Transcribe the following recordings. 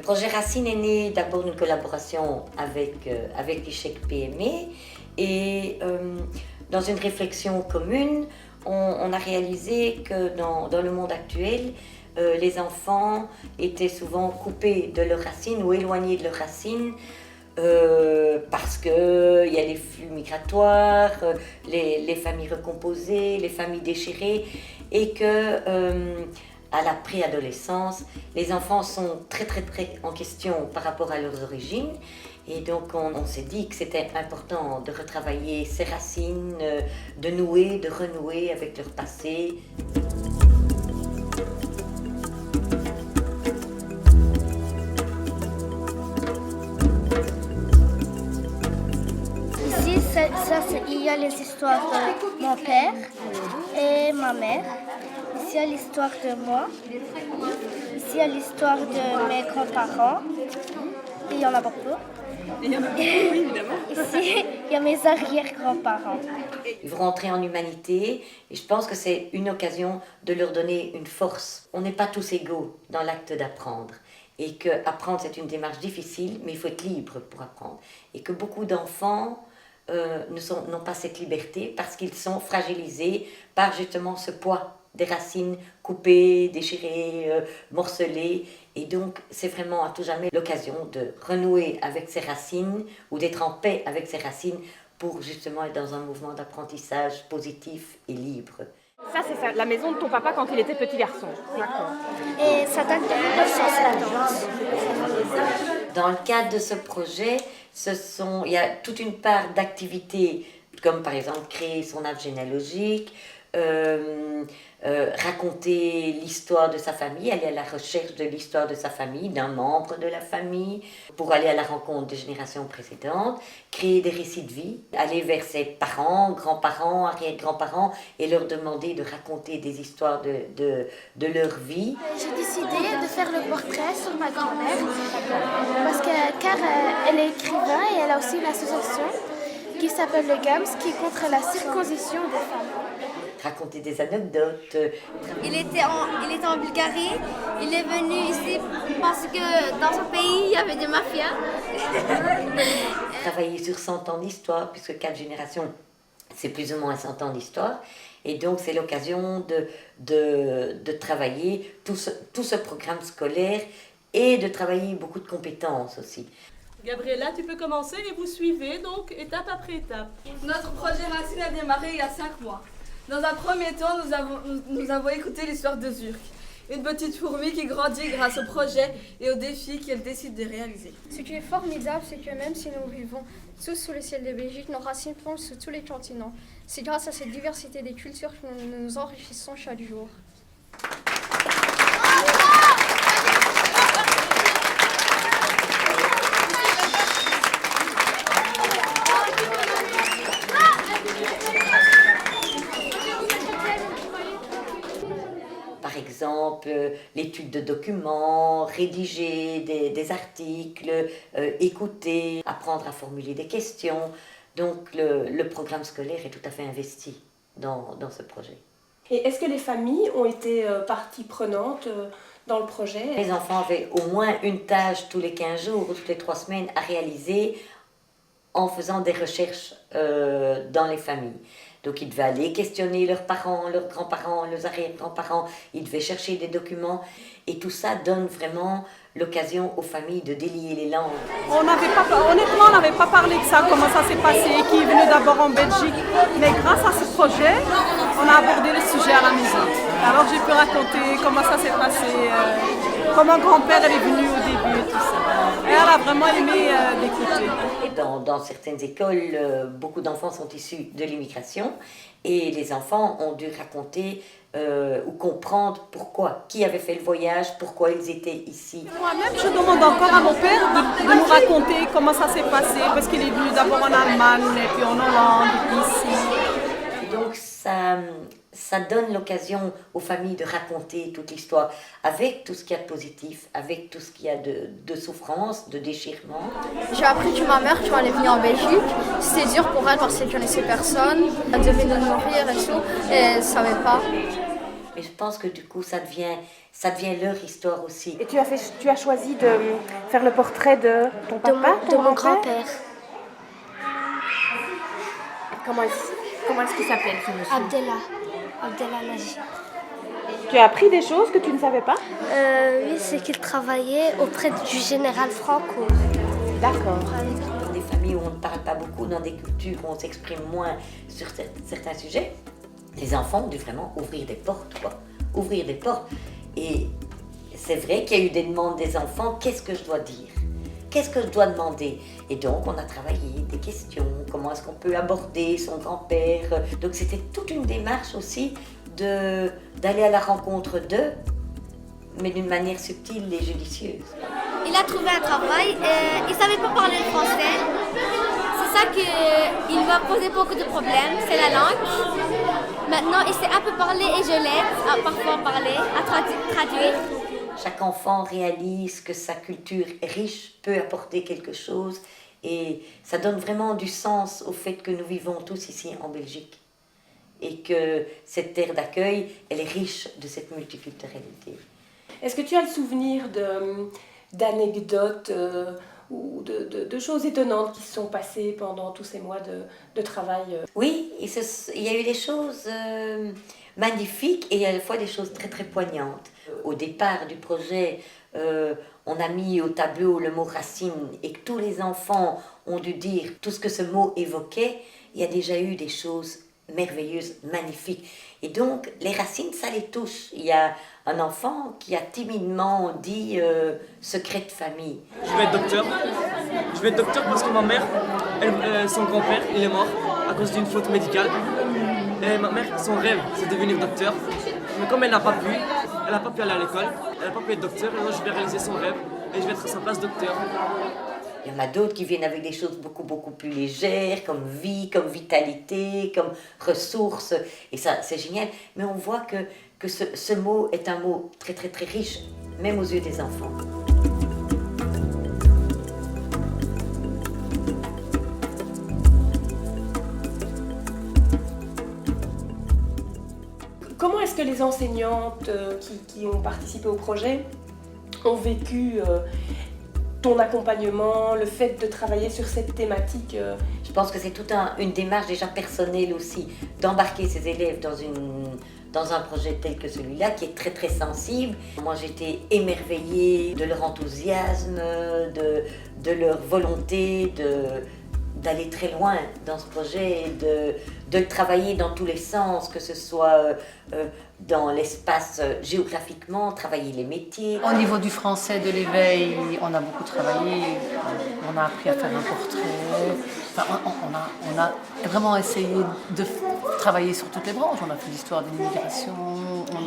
projet Racine est né d'abord d'une collaboration avec l'ICHEC PME et dans une réflexion commune, on a réalisé que dans le monde actuel, les enfants étaient souvent coupés de leurs racines ou éloignés de leurs racines parce qu'il y a les flux migratoires, les familles recomposées, les familles déchirées et que à la préadolescence, les enfants sont très en question par rapport à leurs origines. Et donc on s'est dit que c'était important de retravailler ces racines, de nouer, de renouer avec leur passé. Ici, il y a les histoires de mon père et ma mère. Ici, il y a l'histoire de moi. Ici, il y a l'histoire de mes grands-parents. Et il y en a beaucoup. Il y en a beaucoup, oui, évidemment. Ici, il y a mes arrière-grands-parents. Ils vont rentrer en humanité et je pense que c'est une occasion de leur donner une force. On n'est pas tous égaux dans l'acte d'apprendre. Et qu'apprendre, c'est une démarche difficile, mais il faut être libre pour apprendre. Et que beaucoup d'enfants n'ont pas cette liberté parce qu'ils sont fragilisés par justement ce poids des racines coupées, déchirées, morcelées. Et donc, c'est vraiment à tout jamais l'occasion de renouer avec ses racines ou d'être en paix avec ses racines pour justement être dans un mouvement d'apprentissage positif et libre. Ça, c'est la maison de ton papa quand il était petit garçon. D'accord. Et ça date de 1970. Dans le cadre de ce projet, il y a toute une part d'activités, comme par exemple créer son arbre généalogique, raconter l'histoire de sa famille, aller à la recherche de l'histoire de sa famille, d'un membre de la famille, pour aller à la rencontre des générations précédentes, créer des récits de vie, aller vers ses parents, grands-parents, arrière-grands-parents et leur demander de raconter des histoires de leur vie. J'ai décidé de faire le portrait sur ma grand-mère car elle est écrivain et elle a aussi une association qui s'appelle le GAMS qui est contre la circoncision des femmes. Raconter des anecdotes. Il était en Bulgarie, il est venu ici parce que dans son pays il y avait des mafias. Travailler sur 100 ans d'histoire, puisque 4 générations, c'est plus ou moins 100 ans d'histoire. Et donc c'est l'occasion de travailler tout ce programme scolaire et de travailler beaucoup de compétences aussi. Gabriella, tu peux commencer et vous suivez donc étape après étape. Notre projet Racine a démarré il y a 5 mois. Dans un premier temps, nous avons écouté l'histoire de Zurk, une petite fourmi qui grandit grâce au projet et aux défis qu'elle décide de réaliser. Ce qui est formidable, c'est que même si nous vivons tous sous le ciel de Belgique, nos racines plongent sous tous les continents. C'est grâce à cette diversité des cultures que nous nous enrichissons chaque jour. Par exemple, l'étude de documents, rédiger des articles, écouter, apprendre à formuler des questions. Donc le programme scolaire est tout à fait investi dans ce projet. Et est-ce que les familles ont été partie prenante dans le projet? Les enfants avaient au moins une tâche tous les 15 jours ou toutes les 3 semaines à réaliser en faisant des recherches dans les familles. Donc ils devaient aller questionner leurs parents, leurs grands-parents, leurs arrière-grands-parents, ils devaient chercher des documents et tout ça donne vraiment l'occasion aux familles de délier les langues. Honnêtement, on n'avait pas parlé de ça, comment ça s'est passé, qui est venu d'abord en Belgique. Mais grâce à ce projet, on a abordé le sujet à la maison. Alors j'ai pu raconter comment ça s'est passé, comment grand-père est venu au début et tout ça. Et elle a vraiment aimé d'écouter. Dans certaines écoles, beaucoup d'enfants sont issus de l'immigration et les enfants ont dû raconter ou comprendre pourquoi, qui avait fait le voyage, pourquoi ils étaient ici. Moi-même, je demande encore à mon père de nous raconter comment ça s'est passé, parce qu'il est venu d'abord en Allemagne, et puis en Hollande, et puis ici. Donc ça donne l'occasion aux familles de raconter toute l'histoire, avec tout ce qu'il y a de positif, avec tout ce qu'il y a de souffrance, de déchirement. J'ai appris que ma mère, quand elle est venue en Belgique, c'était dur pour elle parce qu'elle ne connaissait personne. Elle devait nous nourrir et tout, et elle ne savait pas. Et je pense que du coup, ça devient leur histoire aussi. Et tu as choisi de faire le portrait de ton papa, de mon grand-père, Comment est-ce qu'il s'appelle ce monsieur? Abdellah Naji. Tu as appris des choses que tu ne savais pas? Oui, c'est qu'il travaillait auprès du général Franco. D'accord. Dans des familles où on ne parle pas beaucoup, dans des cultures où on s'exprime moins sur certains sujets, les enfants ont dû vraiment ouvrir des portes, quoi. Ouvrir des portes. Et c'est vrai qu'il y a eu des demandes des enfants, qu'est-ce que je dois dire? Qu'est-ce que je dois demander? Et donc, on a travaillé des questions, comment est-ce qu'on peut aborder son grand-père. Donc, c'était toute une démarche aussi d'aller à la rencontre d'eux, mais d'une manière subtile et judicieuse. Il a trouvé un travail, il ne savait pas parler le français. C'est ça qu'il va poser beaucoup de problèmes, c'est la langue. Maintenant, il sait un peu parler et je l'aide à parfois parler, à traduire. Chaque enfant réalise que sa culture riche peut apporter quelque chose et ça donne vraiment du sens au fait que nous vivons tous ici en Belgique et que cette terre d'accueil, elle est riche de cette multiculturalité. Est-ce que tu as le souvenir d'anecdotes ou de choses étonnantes qui se sont passées pendant tous ces mois de travail? Oui, il y a eu des choses magnifiques et à la fois des choses très très poignantes. Au départ du projet, on a mis au tableau le mot racine et que tous les enfants ont dû dire tout ce que ce mot évoquait. Il y a déjà eu des choses merveilleuses, magnifiques. Et donc, les racines, ça les touche. Il y a un enfant qui a timidement dit secret de famille. Je vais être docteur. Je vais être docteur parce que ma mère, son grand-père, il est mort à cause d'une faute médicale. Et ma mère, son rêve, c'est de devenir docteur. Mais comme elle n'a pas pu aller à l'école, elle n'a pas pu être docteur, et moi je vais réaliser son rêve et je vais être à sa place docteur. Il y en a d'autres qui viennent avec des choses beaucoup plus légères, comme vie, comme vitalité, comme ressources. Et ça, c'est génial. Mais on voit que ce mot est un mot très très très riche, même aux yeux des enfants. Comment est-ce que les enseignantes qui ont participé au projet ont vécu ton accompagnement, le fait de travailler sur cette thématique? Je pense que c'est toute une démarche déjà personnelle aussi, d'embarquer ces élèves dans un projet tel que celui-là, qui est très très sensible. Moi j'étais émerveillée de leur enthousiasme, de leur volonté d'aller très loin dans ce projet, de le travailler dans tous les sens, que ce soit dans l'espace géographiquement, travailler les métiers. Au niveau du français, de l'éveil, on a beaucoup travaillé, on a appris à faire un portrait, enfin, on a vraiment essayé de travailler sur toutes les branches. On a fait l'histoire de l'immigration,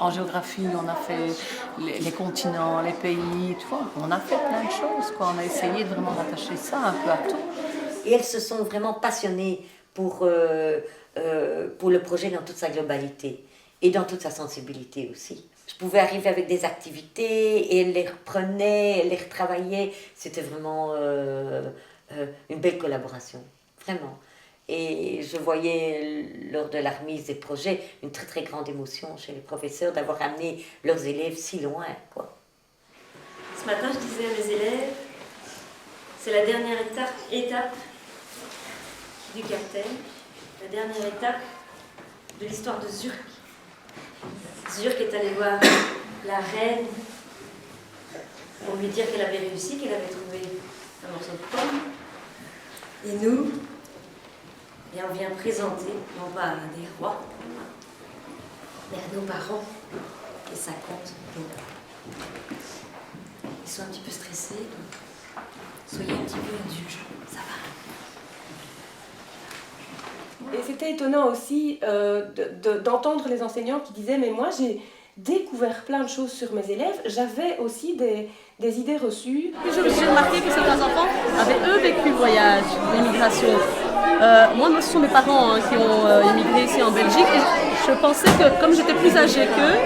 en géographie, on a fait les continents, les pays, tu vois, on a fait plein de choses, quoi. On a essayé de vraiment rattacher ça un peu à tout. Et elles se sont vraiment passionnées pour le projet dans toute sa globalité et dans toute sa sensibilité aussi. Je pouvais arriver avec des activités et elles les reprenaient, elles les retravaillaient. C'était vraiment une belle collaboration, vraiment. Et je voyais lors de la remise des projets une très très grande émotion chez les professeurs d'avoir amené leurs élèves si loin, quoi. Ce matin, je disais à mes élèves, c'est la dernière étape du cartel, la dernière étape de l'histoire de Zurk. Zurk est allé voir la reine pour lui dire qu'elle avait réussi, qu'elle avait trouvé un morceau de pomme. Et nous, et on vient présenter, non pas à des rois, mais à nos parents. Et ça compte beaucoup. Ils sont un petit peu stressés, donc soyez un petit peu indulgents, ça va. Et c'était étonnant aussi d'entendre les enseignants qui disaient « Mais moi, j'ai découvert plein de choses sur mes élèves. J'avais aussi des idées reçues. » J'ai remarqué que certains enfants avaient eux vécu le voyage, l'immigration. Moi, ce sont mes parents qui ont immigré ici en Belgique. Et je pensais que comme j'étais plus âgée qu'eux,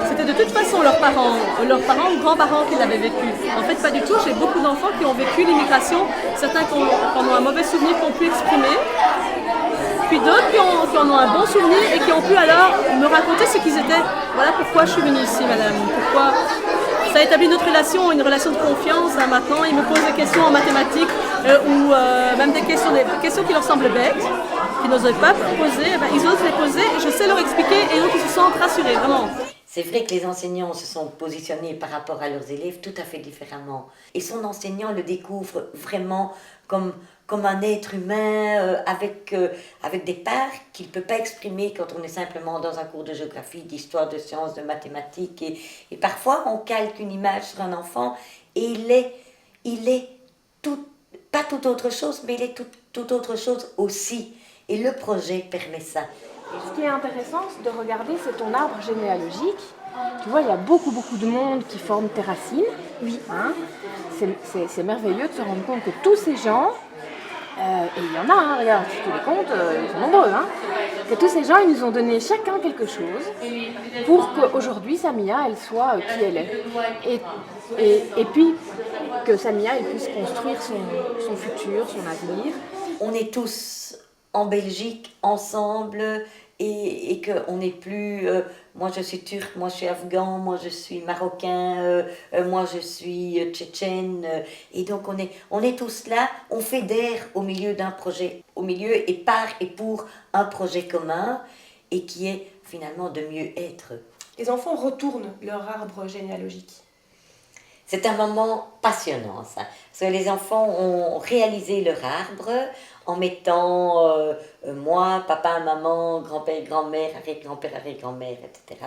c'était de toute façon leurs parents ou grands-parents qui l'avaient vécu. En fait, pas du tout. J'ai beaucoup d'enfants qui ont vécu l'immigration. Certains qui ont un mauvais souvenir, qui ont pu exprimer. puis d'autres qui en ont un bon souvenir et qui ont pu alors me raconter ce qu'ils étaient. Voilà pourquoi je suis venue ici, madame. Pourquoi ça a établi notre relation, une relation de confiance. Hein, maintenant, ils me posent des questions en mathématiques ou même des questions qui leur semblent bêtes, qu'ils n'oseraient pas poser. Ben, ils osent les poser et je sais leur expliquer et donc ils se sentent rassurés, vraiment. C'est vrai que les enseignants se sont positionnés par rapport à leurs élèves tout à fait différemment. Et son enseignant le découvre vraiment comme un être humain avec des parts qu'il ne peut pas exprimer quand on est simplement dans un cours de géographie, d'histoire, de sciences, de mathématiques. Et parfois, on calque une image sur un enfant et il est pas tout autre chose, mais il est tout autre chose aussi. Et le projet permet ça. Ce qui est intéressant de regarder, c'est ton arbre généalogique. Tu vois, il y a beaucoup de monde qui forment tes racines. Oui. Hein, c'est merveilleux de se rendre compte que tous ces gens, et il y en a, hein, regarde, si tu les comptes, ils sont nombreux, hein, que tous ces gens, ils nous ont donné chacun quelque chose pour qu'aujourd'hui, Samia, elle soit qui elle est. Et puis, que Samia, elle puisse construire son futur, son avenir. On est tous en Belgique, ensemble, et qu'on n'est plus moi je suis turc, moi je suis afghan, moi je suis marocain, moi je suis tchétchène, et donc on est tous là, on fédère au milieu d'un projet, au milieu et par et pour un projet commun, et qui est finalement de mieux être. Les enfants retournent leur arbre généalogique. C'est un moment passionnant, ça. Parce que les enfants ont réalisé leur arbre en mettant moi, papa, maman, grand-père, grand-mère, arrière-grand-père, arrière-grand-mère, etc.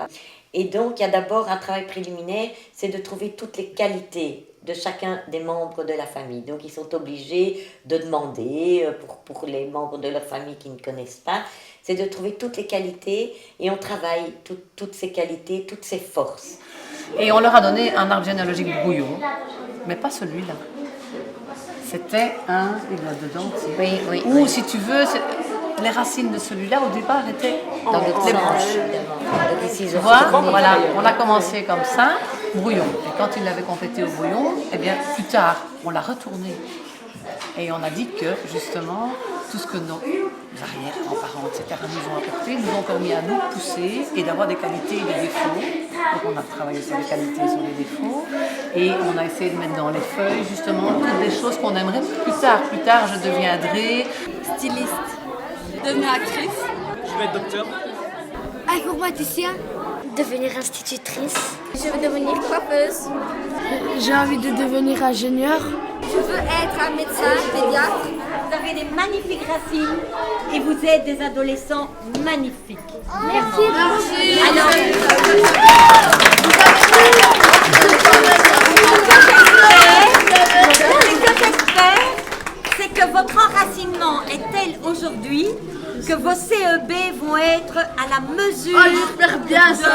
Et donc, il y a d'abord un travail préliminaire, c'est de trouver toutes les qualités de chacun des membres de la famille. Donc, ils sont obligés de demander, pour les membres de leur famille qui ne connaissent pas, c'est de trouver toutes les qualités et on travaille toutes ces qualités, toutes ces forces. Et on leur a donné un arbre généalogique brouillon, mais pas celui-là. C'était il va dedans aussi. Oui. Ou si tu veux, les racines de celui-là au départ étaient dans les branches. Voilà, on a commencé comme ça, brouillon. Et quand il l'avait complété au brouillon, eh bien plus tard, on l'a retourné. Et on a dit que justement, tout ce que nos arrière-grands-parents, etc., nous ont apporté, nous ont permis à nous de pousser et d'avoir des qualités et des défauts. Donc on a travaillé sur les qualités et sur les défauts. Et on a essayé de mettre dans les feuilles, justement, toutes des choses qu'on aimerait plus tard. Plus tard, je deviendrai styliste, devenir actrice. Je vais être docteur. Informaticien. Devenir institutrice. Je veux devenir coiffeuse. J'ai envie de devenir ingénieur. Je veux être un médecin pédiatre. Vous avez des magnifiques racines et vous êtes des adolescents magnifiques. Merci. Alors, c'est que votre enracinement est tel aujourd'hui que vos CEB vont être à la mesure. Oh, j'espère bien ça.